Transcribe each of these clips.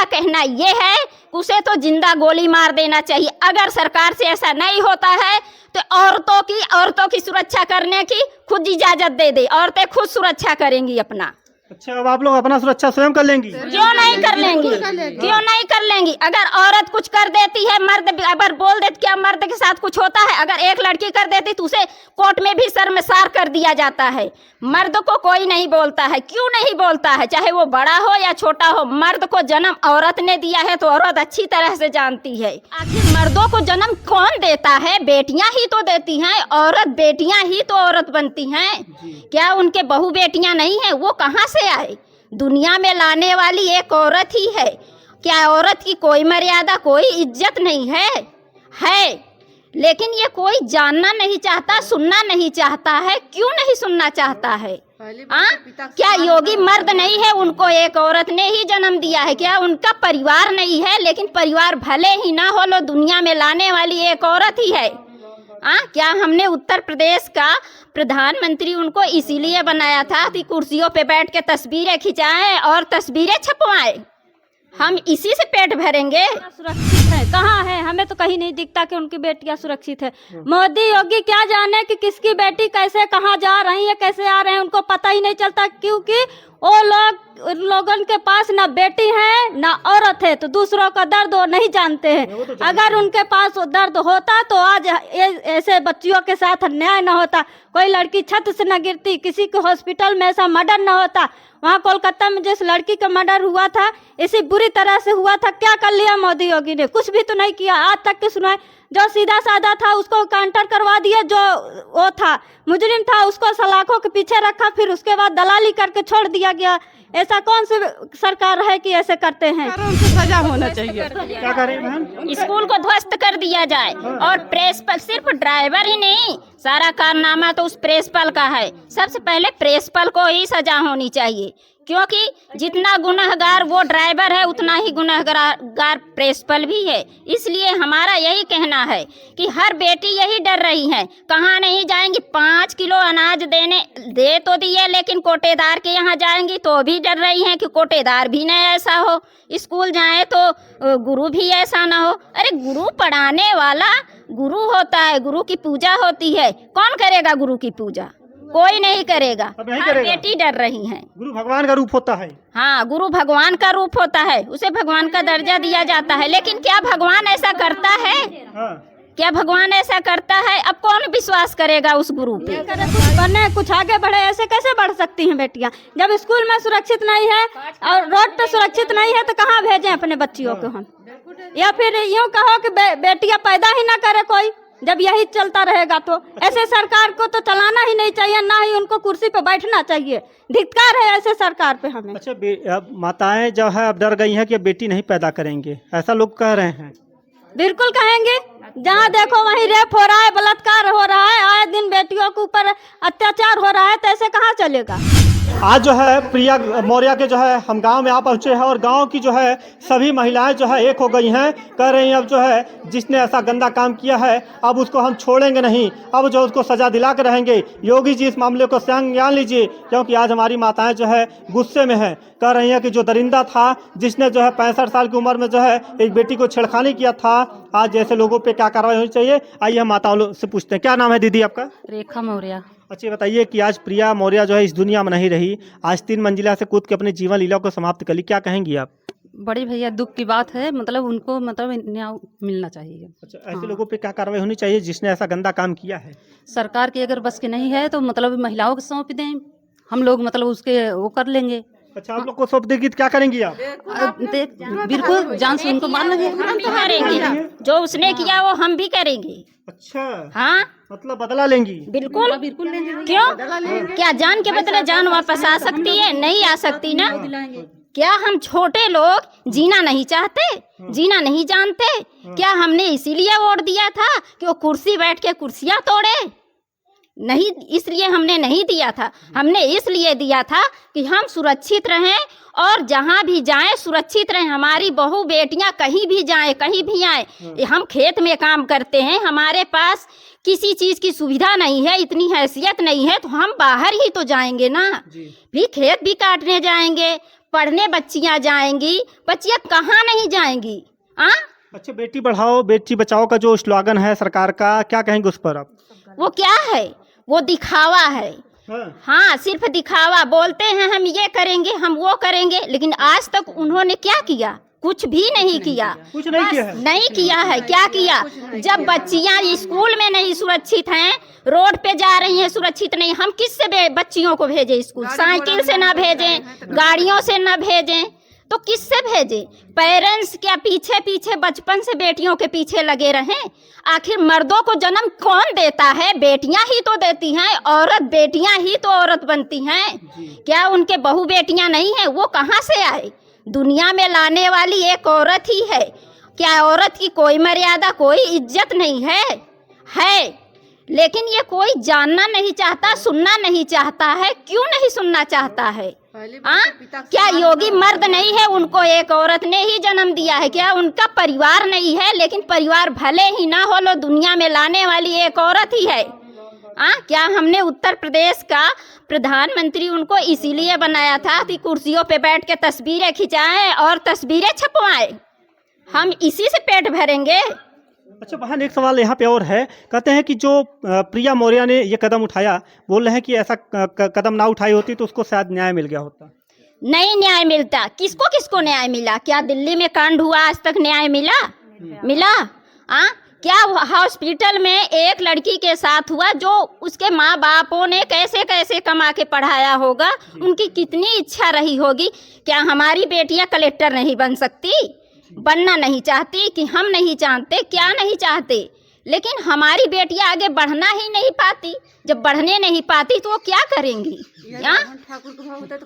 मेरा कहना ये है उसे तो जिंदा गोली मार देना चाहिए। अगर सरकार से ऐसा नहीं होता है तो औरतों की सुरक्षा करने की खुद इजाजत दे दे, औरतें खुद सुरक्षा करेंगी अपना। अच्छा, अब आप लोग अपना सुरक्षा स्वयं कर लेंगी? क्यों नहीं कर लेंगी, क्यों नहीं कर लेंगी? अगर औरत कुछ कर देती है, मर्द अगर बोल देते क्या मर्द के साथ कुछ होता है, अगर एक लड़की कर देती तो उसे कोर्ट में भी शर्मसार कर दिया जाता है। मर्द को कोई नहीं बोलता है, क्यों नहीं बोलता है? चाहे वो बड़ा हो या छोटा हो, मर्द को जन्म औरत ने दिया है तो औरत अच्छी तरह से जानती है। आखिर मर्दों को जन्म कौन देता है? बेटियां ही तो देती हैं। औरत बेटियां ही तो औरत बनती हैं। क्या उनके बहू बेटियां नहीं है? वो कहाँ से आए? दुनिया में लाने वाली एक औरत ही है। क्या औरत की कोई मर्यादा, कोई इज्जत नहीं है? लेकिन ये कोई जानना नहीं चाहता, सुनना नहीं चाहता है। क्यों नहीं सुनना चाहता है? क्या योगी मर्द नहीं है? उनको एक औरत ने ही जन्म दिया है। क्या उनका परिवार नहीं है? लेकिन परिवार भले ही ना हो, लो दुनिया में लाने वाली एक औरत ही है। क्या हमने उत्तर प्रदेश का प्रधानमंत्री उनको इसीलिए बनाया था कि कुर्सियों पे बैठ के तस्वीरें खिंचाएं और तस्वीरें छपवाएं? हम इसी से पेट भरेंगे? सुरक्षित है कहाँ है? हमें तो कहीं नहीं दिखता कि उनकी बेटियां सुरक्षित है। मोदी योगी क्या जाने कि किसकी बेटी कैसे कहाँ जा रही है, कैसे आ रहे हैं, उनको पता ही नहीं चलता। क्योंकि वो लोगों के पास ना बेटी है ना औरत है, तो दूसरों का दर्द वो नहीं जानते हैं। अगर उनके पास वो दर्द होता तो आज ऐसे बच्चियों के साथ अन्याय न होता, कोई लड़की छत से न गिरती, किसी के हॉस्पिटल में ऐसा मर्डर न होता। वहाँ कोलकाता में जिस लड़की का मर्डर हुआ था, इसी बुरी तरह से हुआ था। क्या कर लिया मोदी योगी ने? कुछ भी तो नहीं किया आज तक की सुनाई। जो सीधा साधा था उसको काउंटर करवा दिया, जो वो था मुजरिम था उसको सलाखों के पीछे रखा, फिर उसके बाद दलाली करके छोड़ दिया गया। ऐसा कौन सी सरकार है कि ऐसे करते हैं? उनको सजा होना चाहिए। क्या करें बहन? स्कूल को ध्वस्त कर दिया जाए और प्रिंसिपल, सिर्फ ड्राइवर ही नहीं, सारा कारनामा तो उस प्रिंसिपल का है। सबसे पहले प्रिंसिपल को ही सजा होनी चाहिए, क्योंकि जितना गुनहगार वो ड्राइवर है उतना ही गुनहगार प्रिंसिपल भी है। इसलिए हमारा यही कहना है कि हर बेटी यही डर रही है, कहाँ नहीं जाएंगी। 5 किलो अनाज दे तो दिए, लेकिन कोटेदार के यहाँ जाएंगी तो भी डर रही हैं कि कोटेदार भी न ऐसा हो, स्कूल जाए तो गुरु भी ऐसा ना हो। अरे गुरु पढ़ाने वाला गुरु होता है, गुरु की पूजा होती है। कौन करेगा गुरु की पूजा? कोई नहीं करेगा। हर बेटी डर रही है। गुरु भगवान का रूप होता है। हाँ, गुरु भगवान का रूप होता है, उसे भगवान का दर्जा दिया जाता है। लेकिन क्या भगवान ऐसा करता है? क्या भगवान ऐसा करता है? अब कौन विश्वास करेगा उस गुरु पे? कुछ बने, कुछ आगे बढ़े, ऐसे कैसे बढ़ सकती हैं बेटियां? जब स्कूल में सुरक्षित नहीं है और रोड पे सुरक्षित नहीं है तो कहाँ भेजें अपने बच्चियों को हम? या फिर यूँ कहो कि बेटियां पैदा ही ना करे कोई। जब यही चलता रहेगा तो ऐसे सरकार को तो चलाना ही नहीं चाहिए, ना ही उनको कुर्सी पे बैठना चाहिए। धिक्कार है ऐसे सरकार पे हमें। अच्छा, माताएं जो है अब डर गई हैं कि अब बेटी नहीं पैदा करेंगे, ऐसा लोग कह रहे हैं। बिल्कुल कहेंगे। जहाँ देखो वहीं रेप हो रहा है, बलात्कार हो रहा है, आए दिन बेटियों के ऊपर अत्याचार हो रहा है, तो ऐसे कहाँ चलेगा? आज जो है प्रिया मौर्य के जो है हम गांव में आ पहुंचे हैं और गांव की जो है सभी महिलाएं जो है एक हो गई हैं। कह रही हैं अब जो है जिसने ऐसा गंदा काम किया है अब उसको हम छोड़ेंगे नहीं, अब जो उसको सजा दिला कर रहेंगे। योगी जी इस मामले को संज्ञान लीजिए, क्योंकि आज हमारी माताएं जो है गुस्से में हैं। कह रही हैं कि जो दरिंदा था, जिसने जो है 65 साल की उम्र में जो है एक बेटी को छेड़खानी किया था, आज जैसे लोगों पे क्या कार्रवाई होनी चाहिए? आइए हम माताओं से पूछते हैं। क्या नाम है दीदी आपका? रेखा मौर्य। अच्छा, बताइए कि आज प्रिया मौर्य जो है इस दुनिया में नहीं रही, आज 3 मंजिला से कूद के अपने जीवन लीला को समाप्त कर ली, क्या कहेंगी आप? बड़ी भैया दुख की बात है, मतलब उनको मतलब न्याय मिलना चाहिए। अच्छा, ऐसे लोगों पे क्या कार्रवाई होनी चाहिए जिसने ऐसा गंदा काम किया है? सरकार की अगर बस की नहीं है तो मतलब महिलाओं को सौंप दें, हम लोग मतलब उसके वो कर लेंगे। अच्छा, आप लोग को सौंप देगी तो क्या करेंगी आप? बिल्कुल जान से उनको मार लेंगे। हम भी करेंगे, जो उसने किया वो हम भी करेंगे। अच्छा, हाँ, मतलब बदला लेंगी? बिल्कुल। बिल्कुल लेंगे। क्यों? क्या जान के बदले जान वापस आ सकती है? नहीं आ सकती ना। क्या हम छोटे लोग जीना नहीं चाहते, जीना नहीं जानते? क्या हमने इसीलिए वोट दिया था कि वो कुर्सी बैठ के कुर्सियां तोड़े? नहीं, इसलिए हमने नहीं दिया था। हमने इसलिए दिया था कि हम सुरक्षित रहें और जहाँ भी जाएं सुरक्षित रहें। हमारी बहू बेटियां कहीं भी जाएं, कहीं भी आएं। हम खेत में काम करते हैं, हमारे पास किसी चीज़ की सुविधा नहीं है, इतनी हैसियत नहीं है, तो हम बाहर ही तो जाएंगे ना। भी खेत भी काटने जाएंगे, पढ़ने बच्चियां जाएंगी, बच्चियां कहाँ नहीं जाएंगी। अच्छा, बेटी बढ़ाओ बेटी बचाओ का जो स्लोगन है सरकार का, क्या कहेंगे उस पर आप? वो क्या है? वो दिखावा है। हाँ, सिर्फ दिखावा। बोलते हैं हम ये करेंगे, हम वो करेंगे, लेकिन आज तक उन्होंने क्या किया? कुछ भी नहीं किया। कुछ नहीं किया है। नहीं किया है। क्या किया? जब बच्चियां स्कूल में नहीं सुरक्षित हैं, रोड पे जा रही हैं सुरक्षित नहीं, हम किससे बच्चियों को भेजें स्कूल? साइकिल से ना भेजें, गाड़ियों से ना भेजें, तो किससे भेजें? पेरेंट्स क्या पीछे पीछे बचपन से बेटियों के पीछे लगे रहें? आखिर मर्दों को जन्म कौन देता है? बेटियां ही तो देती हैं। औरत बेटियां ही तो औरत बनती हैं। क्या उनके बहू बेटियां नहीं हैं? वो कहाँ से आए? दुनिया में लाने वाली एक औरत ही है। क्या औरत की कोई मर्यादा, कोई इज्जत नहीं है? लेकिन ये कोई जानना नहीं चाहता, सुनना नहीं चाहता है। क्यों नहीं सुनना चाहता है? क्या योगी मर्द नहीं है? उनको एक औरत ने ही जन्म दिया है। क्या उनका परिवार नहीं है? लेकिन परिवार भले ही ना हो, लो दुनिया में लाने वाली एक औरत ही है। क्या हमने उत्तर प्रदेश का प्रधानमंत्री उनको इसीलिए बनाया था कि कुर्सियों पे बैठ के तस्वीरें खिंचाएं और तस्वीरें छपवाएं? हम इसी से पेट भरेंगे? अच्छा बहन, एक सवाल यहाँ पे और है। कहते हैं कि जो प्रिया मौर्य ने ये कदम उठाया, बोल रहे हैं कि ऐसा कदम ना उठाई होती तो उसको शायद न्याय मिल गया होता। नहीं न्याय मिलता। किसको किसको न्याय मिला? क्या दिल्ली में कांड हुआ, आज तक न्याय मिला? क्या हॉस्पिटल में एक लड़की के साथ हुआ जो उसके माँ बापों ने कैसे कैसे कमा के पढ़ाया होगा, उनकी कितनी इच्छा रही होगी। क्या हमारी बेटियां कलेक्टर नहीं बन सकती? बनना नहीं चाहती कि हम नहीं चाहते? क्या नहीं चाहते? लेकिन हमारी बेटियां आगे बढ़ना ही नहीं पाती। जब बढ़ने नहीं पाती तो वो क्या करेंगी?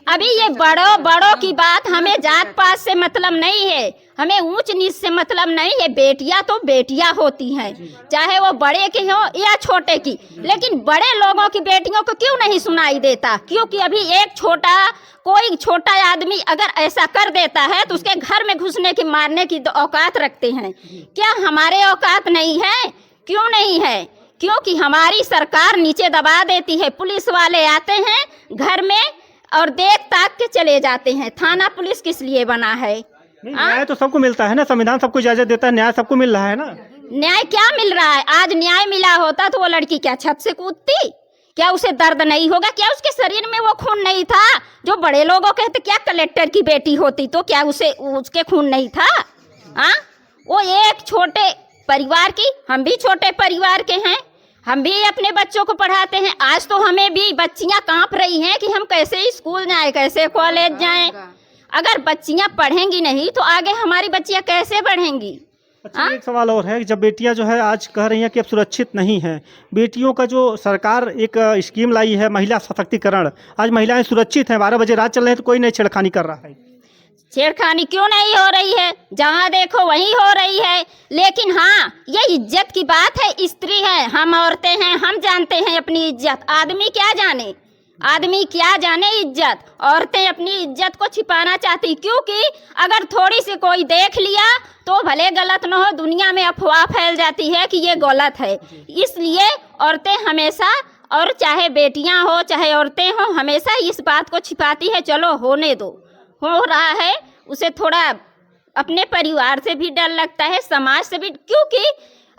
अभी ये बड़ों की बात, हमें जात पात से मतलब नहीं है, हमें ऊंच नीच से मतलब नहीं है। बेटियां तो बेटियां होती हैं, चाहे वो बड़े की हो या छोटे की। लेकिन बड़े लोगों की बेटियों को क्यों नहीं सुनाई देता? क्योंकि अभी कोई छोटा आदमी अगर ऐसा कर देता है तो उसके घर में घुसने की, मारने की औकात रखते हैं। क्या हमारे औकात नहीं है? क्यों नहीं है? क्योंकि हमारी सरकार नीचे दबा देती है। पुलिस वाले आते हैं घर में और देख ताक के चले जाते हैं। थाना पुलिस किस लिए बना है? न्याय तो सबको मिलता है ना, संविधान सबको इजाजत देता है, न्याय सबको मिल रहा है ना। न्याय क्या मिल रहा है? आज न्याय मिला होता तो वो लड़की क्या छत से कूदती? क्या उसे दर्द नहीं होगा? क्या उसके शरीर में वो खून नहीं था जो बड़े लोगों कहते? क्या कलेक्टर की बेटी होती तो क्या उसके खून नहीं था? वो एक छोटे परिवार की, हम भी छोटे परिवार के हैं, हम भी अपने बच्चों को पढ़ाते हैं। आज तो हमें भी बच्चियां कांप रही हैं कि हम कैसे स्कूल जाएं, कैसे कॉलेज जाएं। अगर बच्चियां पढ़ेंगी नहीं तो आगे हमारी बच्चियां कैसे बढ़ेंगी? अच्छा, एक सवाल और है कि जब बेटियां जो है आज कह रही हैं कि अब सुरक्षित नहीं हैं, बेटियों का जो सरकार एक स्कीम लाई है महिला सशक्तिकरण, आज महिलाएं सुरक्षित हैं, 12 बजे रात चल रहे हैं तो कोई नहीं छेड़खानी कर रहा है। छेड़खानी क्यों नहीं हो रही है? जहाँ देखो वहीं हो रही है। लेकिन हाँ, ये इज्जत की बात है। स्त्री है, हम औरतें हैं, हम जानते हैं अपनी इज्जत। आदमी क्या जाने इज्जत। औरतें अपनी इज्जत को छिपाना चाहती, क्योंकि अगर थोड़ी सी कोई देख लिया तो भले गलत न हो, दुनिया में अफवाह फैल जाती है कि ये गलत है। इसलिए औरतें हमेशा, और चाहे बेटियां हो चाहे औरतें हो, हमेशा इस बात को छिपाती है। चलो होने दो, हो रहा है, उसे थोड़ा अपने परिवार से भी डर लगता है, समाज से भी, क्योंकि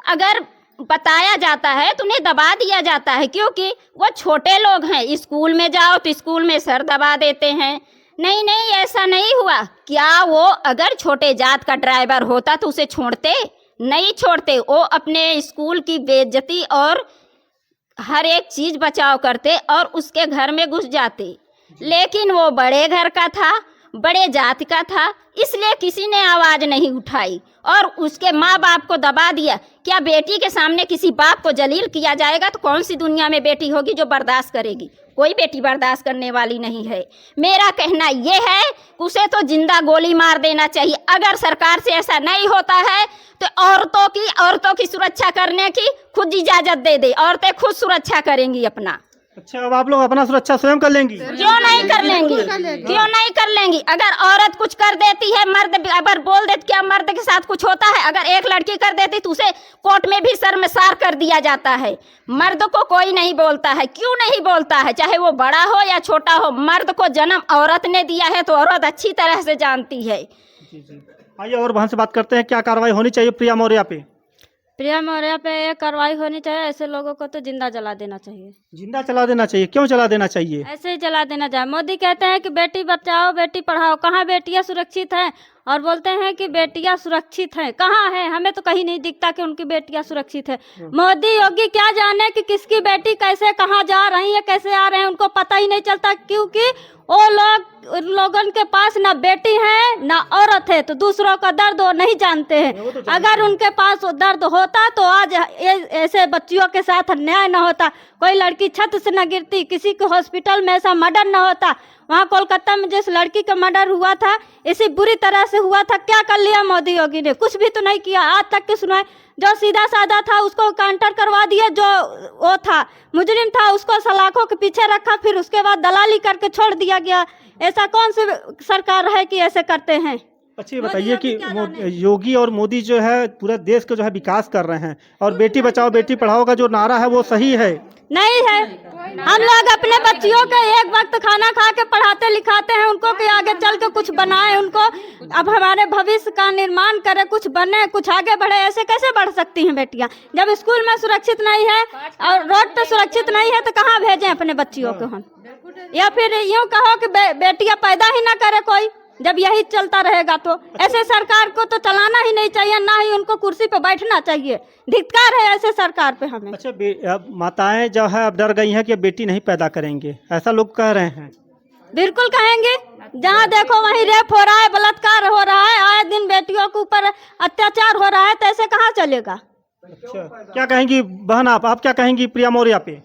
अगर बताया जाता है तो उन्हें दबा दिया जाता है, क्योंकि वो छोटे लोग हैं। स्कूल में जाओ तो स्कूल में सर दबा देते हैं। नहीं ऐसा नहीं हुआ। क्या वो अगर छोटे जात का ड्राइवर होता तो उसे छोड़ते? नहीं छोड़ते। वो अपने स्कूल की बेइज्जती और हर एक चीज़ बचाव करते और उसके घर में घुस जाते। लेकिन वो बड़े घर का था, बड़े जाति का था, इसलिए किसी ने आवाज़ नहीं उठाई और उसके माँ बाप को दबा दिया। क्या बेटी के सामने किसी बाप को जलील किया जाएगा तो कौन सी दुनिया में बेटी होगी जो बर्दाश्त करेगी? कोई बेटी बर्दाश्त करने वाली नहीं है। मेरा कहना ये है कि उसे तो जिंदा गोली मार देना चाहिए। अगर सरकार से ऐसा नहीं होता है तो औरतों की सुरक्षा करने की खुद इजाज़त दे दे। औरतें खुद सुरक्षा करेंगी अपना। अच्छा, अब आप लोग अपना सुरक्षा स्वयं कर लेंगी? क्यों नहीं कर लेंगी, क्यों नहीं कर लेंगी? अगर औरत कुछ कर देती है, मर्द अगर बोल देते क्या मर्द के साथ कुछ होता है, अगर एक लड़की कर देती तो उसे कोर्ट में भी शर्मसार कर दिया जाता है। मर्द को कोई नहीं बोलता है। क्यों नहीं बोलता है? चाहे वो बड़ा हो या छोटा हो, मर्द को जन्म औरत ने दिया है तो औरत अच्छी तरह से जानती है। जी जी, आइए और बहन से बात करते हैं, क्या कार्रवाई होनी चाहिए प्रिया मौर्य पे? प्रिया मौर्य पे ये कार्रवाई होनी चाहिए। ऐसे लोगों को तो जिंदा जला देना चाहिए। जिंदा चला देना चाहिए? क्यों चला देना चाहिए? ऐसे ही जला देना चाहिए। मोदी कहते हैं कि बेटी बचाओ बेटी पढ़ाओ, कहाँ बेटियां सुरक्षित हैं? और बोलते हैं कि बेटियां सुरक्षित हैं, कहाँ है? हमें तो कहीं नहीं दिखता कि उनकी बेटियां सुरक्षित है। मोदी योगी क्या जाने कि किसकी बेटी कैसे कहाँ जा रही है, कैसे आ रहे हैं, उनको पता ही नहीं चलता, क्योंकि वो लोगों के पास ना बेटी है ना औरत है, तो दूसरों का दर्द वो नहीं जानते हैं। अगर उनके पास वो दर्द होता तो आज ऐसे बच्चियों के साथ अन्याय न होता, कोई लड़की छत से न गिरती, किसी के हॉस्पिटल में ऐसा मर्डर न होता। वहाँ कोलकाता में जिस लड़की का मर्डर हुआ था, इसी बुरी तरह से हुआ था। क्या कर लिया मोदी योगी ने? कुछ भी तो नहीं किया आज तक की सुनाई। जो सीधा साधा था उसको काउंटर करवा दिया, जो वो था मुजरिम था उसको सलाखों के पीछे रखा, फिर उसके बाद दलाली करके छोड़ दिया गया। ऐसा कौन सी सरकार है कि ऐसे करते हैं? अच्छा, ये बताइए कि योगी और मोदी जो है पूरे देश को जो है विकास कर रहे हैं, और बेटी बचाओ बेटी पढ़ाओ का जो नारा है वो सही है? नहीं है। हम लोग अपने बच्चियों के एक वक्त खाना खा के पढ़ाते लिखाते हैं उनको कि आगे चल के कुछ बनाए, उनको अब हमारे भविष्य का निर्माण करे, कुछ बने, कुछ आगे बढ़े। ऐसे कैसे बढ़ सकती हैं बेटियां जब स्कूल में सुरक्षित नहीं है और रोड पे सुरक्षित नहीं है? तो कहाँ भेजें अपने बच्चियों को हम? या फिर यूँ कहो कि बेटियां पैदा ही ना करे कोई, जब यही चलता रहेगा तो ऐसे सरकार को तो चलाना ही नहीं चाहिए, ना ही उनको कुर्सी पे बैठना चाहिए। धिक्कार है ऐसे सरकार पे हमें। अच्छा, अब माताएं जो है अब डर गई हैं कि अब बेटी नहीं पैदा करेंगे, ऐसा लोग कह रहे हैं। बिल्कुल कहेंगे। जहाँ देखो वहीं रेप हो रहा है, बलात्कार हो रहा है, आए दिन बेटियों के ऊपर अत्याचार हो रहा है, तो ऐसे कहाँ चलेगा? अच्छा, क्या कहेंगी बहन आप क्या कहेंगी प्रिया मौर्य पे?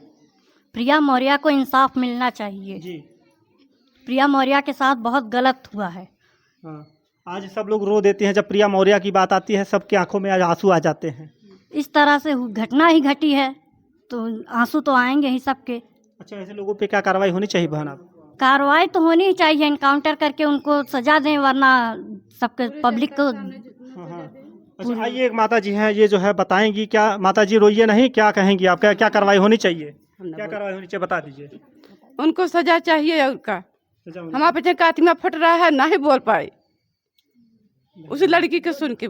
प्रिया मौर्य को इंसाफ मिलना चाहिए जी। प्रिया मौर्य के साथ बहुत गलत हुआ है। हाँ, आज सब लोग रो देते हैं जब प्रिया मौर्य की बात आती है, सबकी आंखों में आज आंसू आ जाते हैं। इस तरह से घटना ही घटी है तो आंसू तो आएंगे ही सबके। अच्छा, ऐसे लोगों पे क्या कार्रवाई होनी चाहिए बहन आप? कार्रवाई तो होनी ही चाहिए, इनकाउंटर करके उनको सजा दें, वरना सबके पब्लिक को। हाँ। अच्छा, आइए एक माता जी हैं, ये जो है बताएंगी। क्या माता जी, रोइए नहीं, क्या कहेंगी आप? क्या कार्रवाई होनी चाहिए? क्या कार्रवाई होनी चाहिए बता दीजिए। उनको सजा चाहिए। उनका सजा होनी हमारे बच्चे का आत्मा फट रहा है, ना ही बोल पाए उस लड़की को सुन के।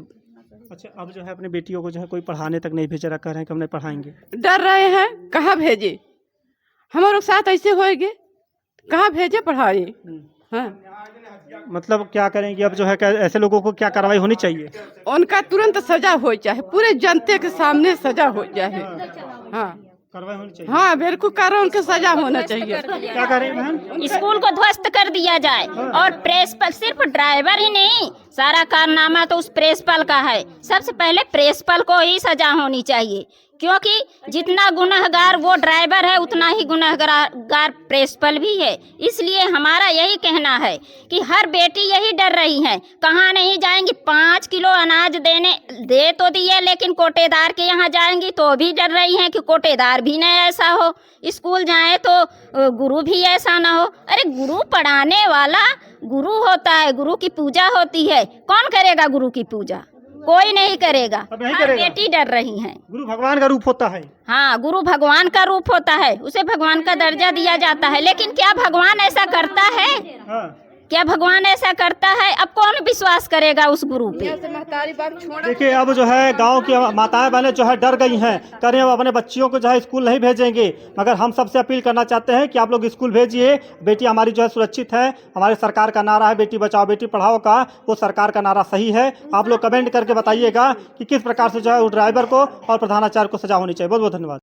अच्छा, अब जो है अपने बेटियों को जो है कोई पढ़ाने तक नहीं भेज रहा, कह रहे हैं कि हम नहीं पढ़ाएंगे। डर रहे हैं, कहाँ भेजे? हमारे साथ ऐसे होएगे, कहाँ भेजे पढ़ाए? हाँ, मतलब क्या करेंगे अब जो है? ऐसे लोगों को क्या कार्रवाई होनी चाहिए? उनका तुरंत सजा हो जाए, पूरे जनते के सामने सजा हो जाए। हाँ, कार्रवाई होनी चाहिए। हाँ, बिल्कुल कारण उनके सजा होना चाहिए। क्या करें बहन? स्कूल को ध्वस्त कर दिया जाए, और प्रिंसिपल, सिर्फ ड्राइवर ही नहीं, सारा कारनामा तो उस प्रिंसिपल का है। सबसे पहले प्रिंसिपल को ही सजा होनी चाहिए, क्योंकि जितना गुनहगार वो ड्राइवर है उतना ही गुनहगार प्रिंसिपल भी है। इसलिए हमारा यही कहना है कि हर बेटी यही डर रही है, कहाँ नहीं जाएंगी। 5 किलो अनाज दे तो दिए, लेकिन कोटेदार के यहाँ जाएंगी तो भी डर रही हैं कि कोटेदार भी नहीं ऐसा हो, स्कूल जाए तो गुरु भी ऐसा ना हो। अरे गुरु पढ़ाने वाला गुरु होता है, गुरु की पूजा होती है। कौन करेगा गुरु की पूजा? कोई नहीं करेगा। हर बेटी डर रही है। गुरु भगवान का रूप होता है। हाँ, गुरु भगवान का रूप होता है, उसे भगवान का दर्जा दिया जाता है। लेकिन क्या भगवान ऐसा करता है? हाँ। क्या भगवान ऐसा करता है? अब कौन विश्वास करेगा उस गुरु पे? देखिए, अब जो है गांव की माताएं बहनें जो है डर गई हैं, कह रही हैं अब अपने बच्चियों को जो है स्कूल नहीं भेजेंगे। मगर हम सबसे अपील करना चाहते हैं कि आप लोग स्कूल भेजिए, बेटी हमारी जो है सुरक्षित है। हमारे सरकार का नारा है बेटी बचाओ बेटी पढ़ाओ का, वो सरकार का नारा सही है। आप लोग कमेंट करके बताइएगा कि किस प्रकार से जो है ड्राइवर को और प्रधानाचार्य को सजा होनी चाहिए। बहुत बहुत धन्यवाद।